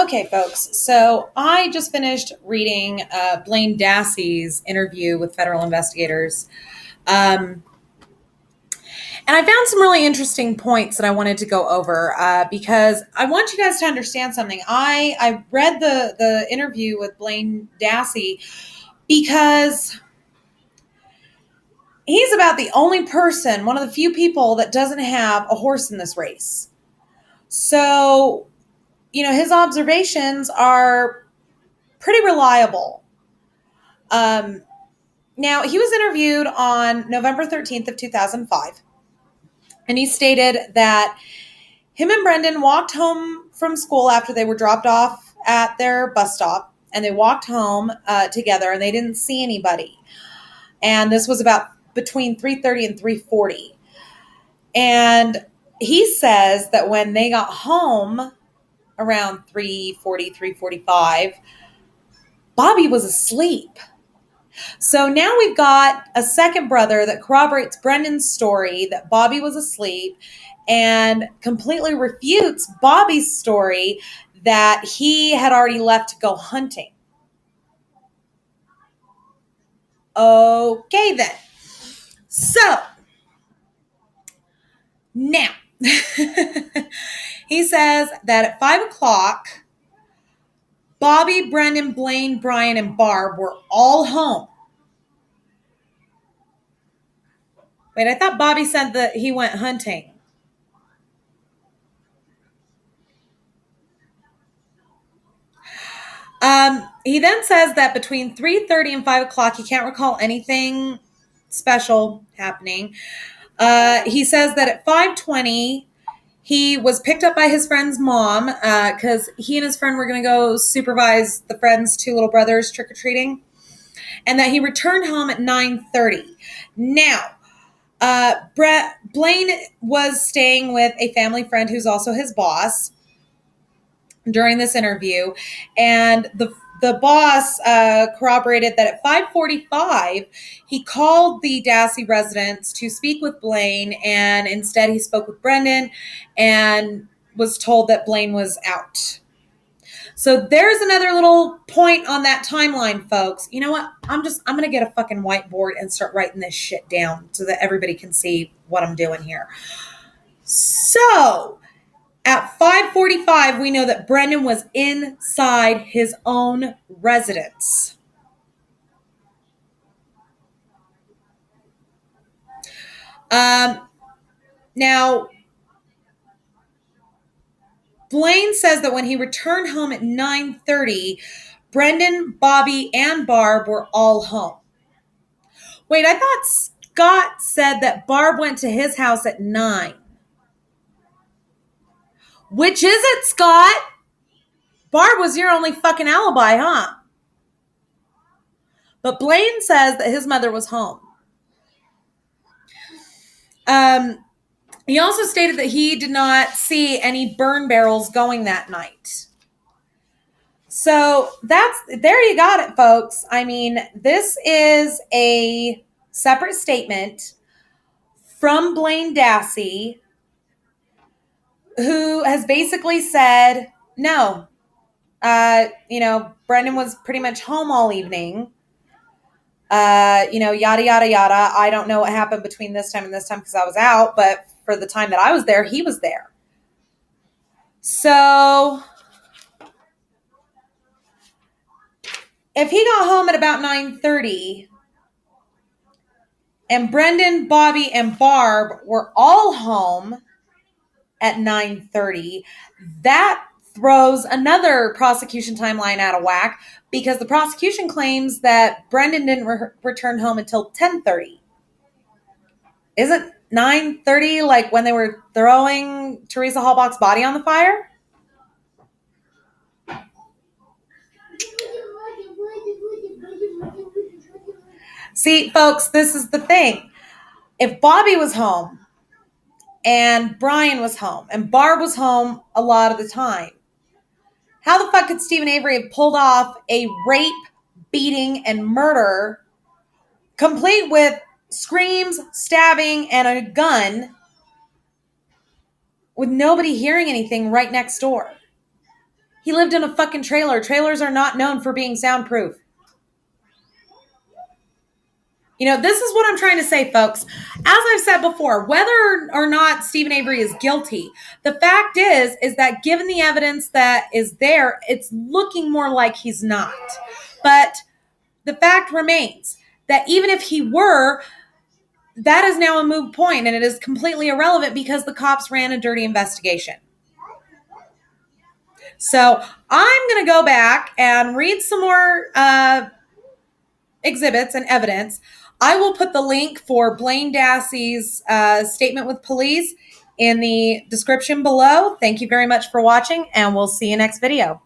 Okay, folks. So I just finished reading Blaine Dassey's interview with federal investigators. Um, and I found some really interesting points that I wanted to go over because I want you guys to understand something. I read the interview with Blaine Dassey because he's about the only person, one of the few people that doesn't have a horse in this race. So, his observations are pretty reliable. Now, he was interviewed on November 13th of 2005, and he stated that him and Brendan walked home from school after they were dropped off at their bus stop, and they walked home together, and they didn't see anybody. And this was about between 3:30 and 3:40. And he says that when they got home around 3:40, 3:45, Bobby was asleep. So now we've got a second brother that corroborates Brendan's story that Bobby was asleep and completely refutes Bobby's story that he had already left to go hunting. Okay, then. So, now, he says that at 5 o'clock, Bobby, Brendan, Blaine, Brian, and Barb were all home. Wait, I thought Bobby said that he went hunting. He then says that between 3:30 and 5 o'clock, he can't recall anything special happening. He says that at 5:20, he was picked up by his friend's mom because he and his friend were going to go supervise the friend's two little brothers trick-or-treating, and that he returned home at 9:30. Now, Blaine was staying with a family friend who's also his boss during this interview, and the boss corroborated that at 5:45 he called the Dassey residence to speak with Blaine, and instead he spoke with Brendan and was told that Blaine was out. So there's another little point on that timeline, folks. You know what? I'm going to get a fucking whiteboard and start writing this shit down so that everybody can see what I'm doing here. So at 5:45, we know that Brendan was inside his own residence. Now, Blaine says that when he returned home at 9:30, Brendan, Bobby, and Barb were all home. Wait, I thought Scott said that Barb went to his house at 9. Which is it, Scott? Barb was your only fucking alibi, huh? But Blaine says that his mother was home. He also stated that he did not see any burn barrels going that night. So there you got it, folks. I mean, this is a separate statement from Blaine Dassey, who has basically said, no, Brendan was pretty much home all evening. Yada, yada, yada. I don't know what happened between this time and this time because I was out, but for the time that I was there, he was there. So if he got home at about 9:30 and Brendan, Bobby, and Barb were all home at 9:30, that throws another prosecution timeline out of whack because the prosecution claims that Brendan didn't return home until 10:30. Isn't 9:30 like when they were throwing Teresa Halbach's body on the fire? See, folks, this is the thing. If Bobby was home and Brian was home and Barb was home a lot of the time, how the fuck could Stephen Avery have pulled off a rape, beating, and murder complete with screams, stabbing, and a gun with nobody hearing anything right next door? He lived in a fucking trailer. Trailers are not known for being soundproof. You know, this is what I'm trying to say, folks. As I've said before, whether or not Stephen Avery is guilty, the fact is that given the evidence that is there, it's looking more like he's not. But the fact remains that even if he were, that is now a moot point, and it is completely irrelevant because the cops ran a dirty investigation. So I'm going to go back and read some more exhibits and evidence. I will put the link for Blaine Dassey's statement with police in the description below. Thank you very much for watching, and we'll see you next video.